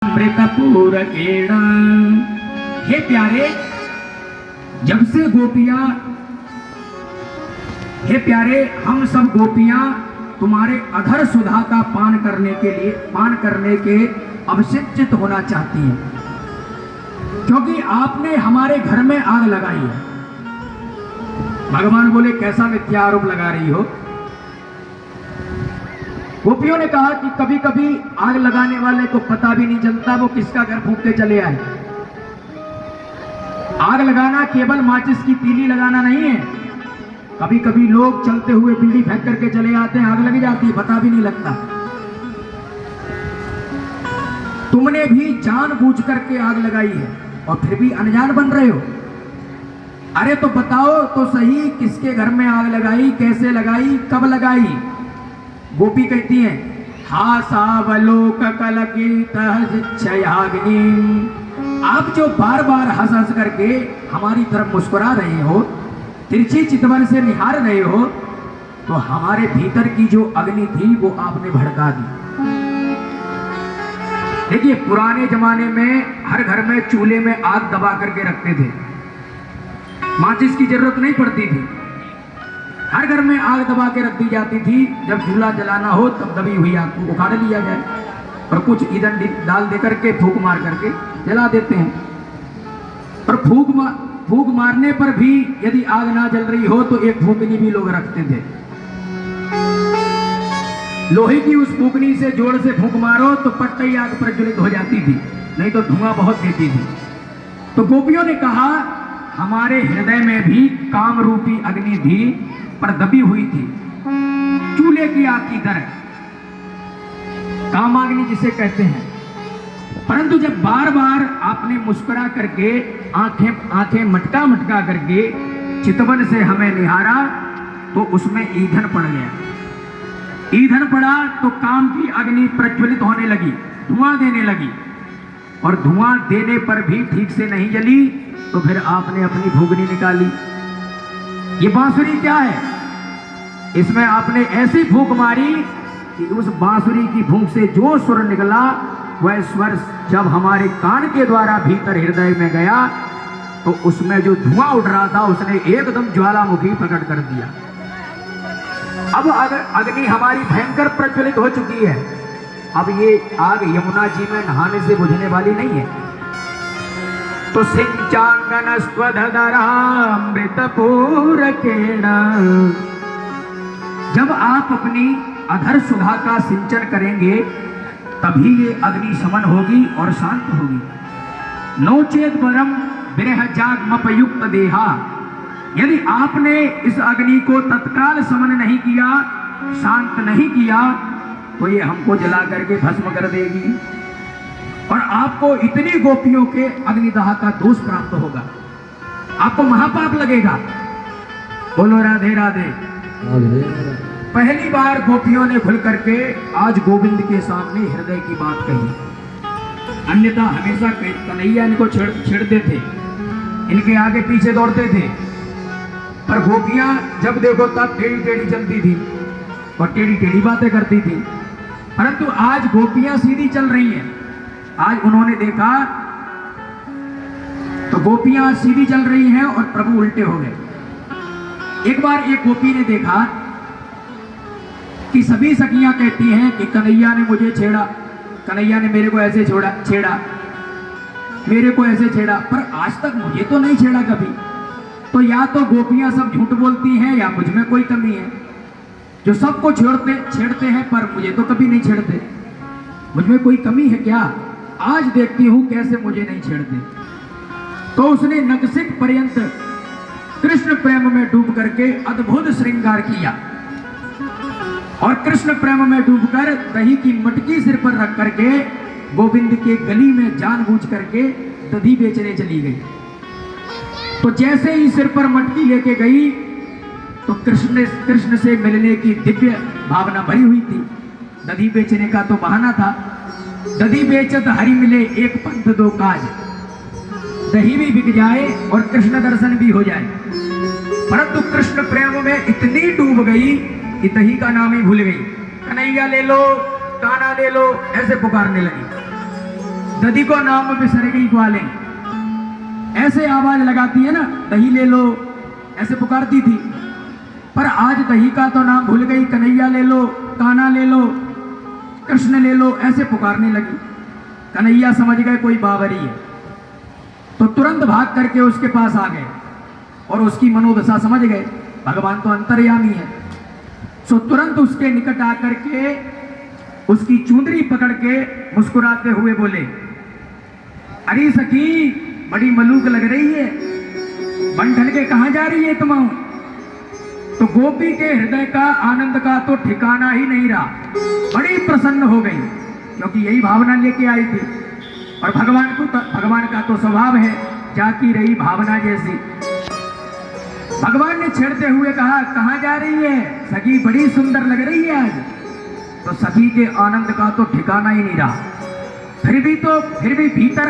अमृतपूर केड़ा। हे प्यारे, जब से गोपियां, हे प्यारे, हम सब गोपियां तुम्हारे अधर सुधा का पान करने के अवसित होना चाहती हैं, क्योंकि आपने हमारे घर में आग लगाई है। भगवान बोले, कैसा मिथ्या आरोप लगा रही हो? गोपियों ने कहा कि कभी कभी आग लगाने वाले को पता भी नहीं चलता वो किसका घर फूंक के चले आए। आग लगाना केवल माचिस की तीली लगाना नहीं है। कभी कभी लोग चलते हुए बीड़ी फेंक करके चले आते हैं, आग लग जाती है, पता भी नहीं लगता। तुमने भी जानबूझ करके आग लगाई है और फिर भी अनजान बन रहे हो। अरे तो बताओ तो सही, किसके घर में आग लगाई, कैसे लगाई, कब लगाई? गोपी कहती है, हासावलोक कलकितहृच्छयाग्नि। आप जो बार बार हंस हंस करके हमारी तरफ मुस्कुरा रहे हो, तिरछी चितवन से निहार रहे हो, तो हमारे भीतर की जो अग्नि थी वो आपने भड़का दी। देखिए, पुराने जमाने में हर घर में चूल्हे में आग दबा करके रखते थे, माचिस की जरूरत नहीं पड़ती थी। हर घर में आग दबा के रख दी जाती थी। जब चूल्हा जलाना हो तब दबी हुई आग को उखाड़ लिया जाए और कुछ ईंधन डाल दे करके फूंक मार करके जला देते हैं। और फूंक मारने पर भी यदि आग ना जल रही हो तो एक फूंकनी भी लोग रखते थे। लोहे की उस फूंकनी से जोर से फूंक मारो तो पट्टे ही आग प्रज्वलित हो जाती थी, नहीं तो धुआं बहुत देती थी। तो गोपियों ने कहा, हमारे हृदय में भी काम रूपी अग्नि थी, पर दबी हुई थी, चूल्हे की आग की तरह, कामाग्नि जिसे कहते हैं। परंतु जब बार बार आपने मुस्कुरा करके आंखें मटका मटका करके चितवन से हमें निहारा, तो उसमें ईंधन पड़ गया। ईंधन पड़ा तो काम की अग्नि प्रज्वलित होने लगी, धुआं देने लगी, और धुआं देने पर भी ठीक से नहीं जली, तो फिर आपने अपनी फूंकनी निकाली। ये बांसुरी क्या है? इसमें आपने ऐसी फूंक मारी कि उस बांसुरी की फूंक से जो स्वर निकला, वह स्वर जब हमारे कान के द्वारा भीतर हृदय में गया, तो उसमें जो धुआं उठ रहा था उसने एकदम ज्वालामुखी प्रकट कर दिया। अब अग्नि हमारी भयंकर प्रज्वलित हो चुकी है। अब ये आग यमुना जी में नहाने से बुझने वाली नहीं है। तो सिंचांगन स्वधरामृतपूर केड़ा। जब आप अपनी अधर सुधा का सिंचन करेंगे तभी ये अग्नि शमन होगी और शांत होगी। नोचेत वरम विरह जागमपयुक्त देहा। यदि आपने इस अग्नि को तत्काल शमन नहीं किया, शांत नहीं किया, तो ये हमको जला करके भस्म कर देगी और आपको इतनी गोपियों के अग्निदाह का दोष प्राप्त होगा, आपको महापाप लगेगा। बोलो राधे राधे। पहली बार गोपियों ने खुल करके आज गोविंद के सामने हृदय की बात कही। अन्यथा हमेशा कन्हैया इनको छेड़ते थे, इनके आगे पीछे दौड़ते थे, पर गोपियां जब देखो तब टेढ़ी टेढ़ी चलती थी और टेढ़ी टेढ़ी बातें करती थी। परंतु आज गोपियां सीधी चल रही हैं। आज उन्होंने देखा तो गोपियां सीधी चल रही हैं और प्रभु उल्टे हो गए। एक बार एक गोपी ने देखा कि सभी सखियां कहती हैं कि कन्हैया ने मुझे छेड़ा, कन्हैया ने मेरे को ऐसे छेड़ा, मेरे को ऐसे छेड़ा, पर आज तक मुझे तो नहीं छेड़ा कभी। तो या तो गोपियां सब झूठ बोलती हैं या मुझ में कोई कमी है, जो सबको छेड़ते हैं पर मुझे तो कभी नहीं छेड़ते। मुझ में कोई कमी है क्या? आज देखती हूं कैसे मुझे नहीं छेड़ते। तो उसने नखशिख पर्यंत कृष्ण प्रेम में डूब करके अद्भुत श्रृंगार किया और कृष्ण प्रेम में डूबकर दही की मटकी सिर पर रख करके गोविंद के गली में जानबूझ करके दही बेचने चली गई। तो जैसे ही सिर पर मटकी लेके गई तो कृष्ण से मिलने की दिव्य भावना भरी हुई थी। दही बेचने का तो बहाना था। दही बेचत हरि मिले एक पंथ दो काज। दही भी बिक जाए और कृष्ण दर्शन भी हो जाए। परंतु कृष्ण प्रेम में इतनी डूब गई कि दही का नाम ही भूल गई। कन्हैया ले लो, काना ले लो, ऐसे पुकारने लगी। दधी को नाम बिसर गई ग्वाले, ऐसे आवाज लगाती है ना, दही ले लो, ऐसे पुकारती थी। पर आज दही का तो नाम भूल गई, कन्हैया ले लो, कान्हा ले लो, कृष्ण ले लो, ऐसे पुकारने लगी। कन्हैया समझ गए कोई बावरी है, तो तुरंत भाग करके उसके पास आ गए और उसकी मनोदशा समझ गए। भगवान तो अंतर्यामी है। सो तुरंत उसके निकट आकर के उसकी चुंदरी पकड़ के मुस्कुराते हुए बोले, अरे सखी बड़ी मलूक लग रही है, बन ठन के कहां जा रही है तुम? तो गोपी के हृदय का आनंद का तो ठिकाना ही नहीं रहा, बड़ी प्रसन्न हो गई, क्योंकि यही भावना लेके आई थी। और भगवान का तो स्वभाव है जाती रही भावना जैसी। भगवान ने छेड़ते हुए कहा, कहां जा रही है? सखी बड़ी सुंदर लग रही है आज। तो सखी के आनंद का तो ठिकाना ही नहीं रहा। फिर भी भीतर